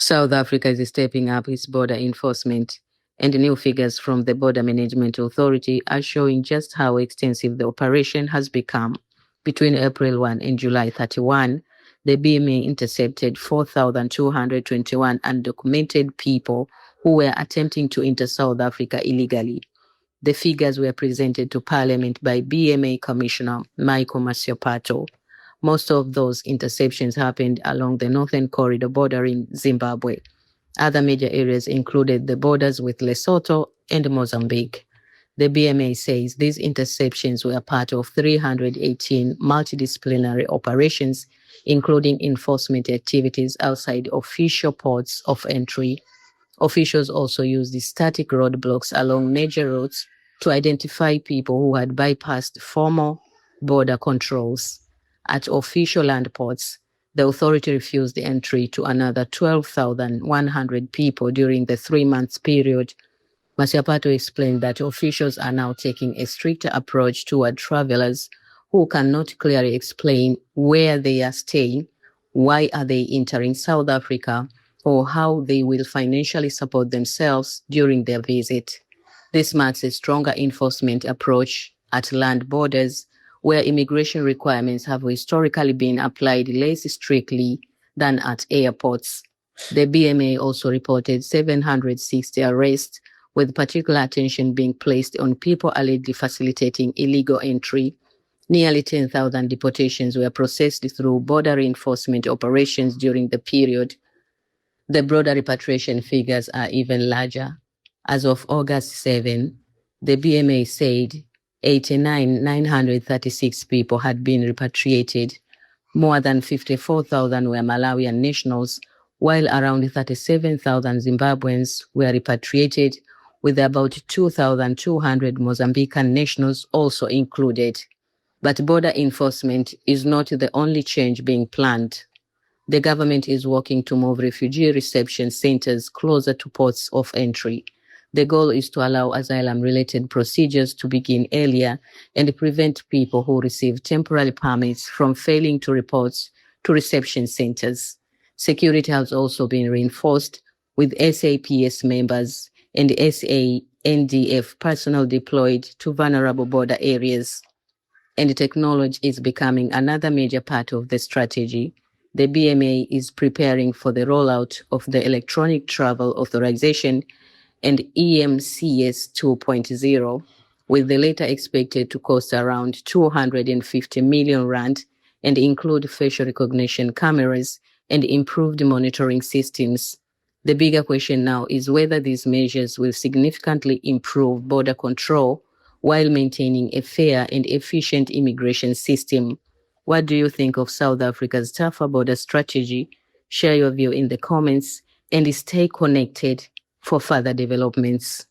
South Africa is stepping up its border enforcement, and new figures from the Border Management Authority are showing just how extensive the operation has become. Between April 1 and July 31, the BMA intercepted 4,221 undocumented people who were attempting to enter South Africa illegally. The figures were presented to Parliament by BMA Commissioner Michael Masiapato. Most of those interceptions happened along the northern corridor bordering Zimbabwe. Other major areas included the borders with Lesotho and Mozambique. The BMA says these interceptions were part of 318 multidisciplinary operations, including enforcement activities outside official ports of entry. Officials also used the static roadblocks along major roads to identify people who had bypassed formal border controls. At official land ports, the authority refused entry to another 12,100 people during the 3-month period. Masiapato explained that officials are now taking a stricter approach toward travelers who cannot clearly explain where they are staying, why are they entering South Africa, or how they will financially support themselves during their visit. This marks a stronger enforcement approach at land borders, where immigration requirements have historically been applied less strictly than at airports. The BMA also reported 760 arrests, with particular attention being placed on people allegedly facilitating illegal entry. Nearly 10,000 deportations were processed through border reinforcement operations during the period. The broader repatriation figures are even larger. As of August 7, the BMA said 89,936 people had been repatriated. More than 54,000 were Malawian nationals, while around 37,000 Zimbabweans were repatriated, with about 2,200 Mozambican nationals also included. But border enforcement is not the only change being planned. The government is working to move refugee reception centers closer to ports of entry. The goal is to allow asylum-related procedures to begin earlier and prevent people who receive temporary permits from failing to report to reception centers. Security has also been reinforced, with SAPS members and SANDF personnel deployed to vulnerable border areas. And technology is becoming another major part of the strategy. The BMA is preparing for the rollout of the Electronic Travel Authorization and EMCS 2.0, with the latter expected to cost around 250 million rand and include facial recognition cameras and improved monitoring systems. The bigger question now is whether these measures will significantly improve border control while maintaining a fair and efficient immigration system. What do you think of South Africa's tougher border strategy? Share your view in the comments and stay connected for further developments.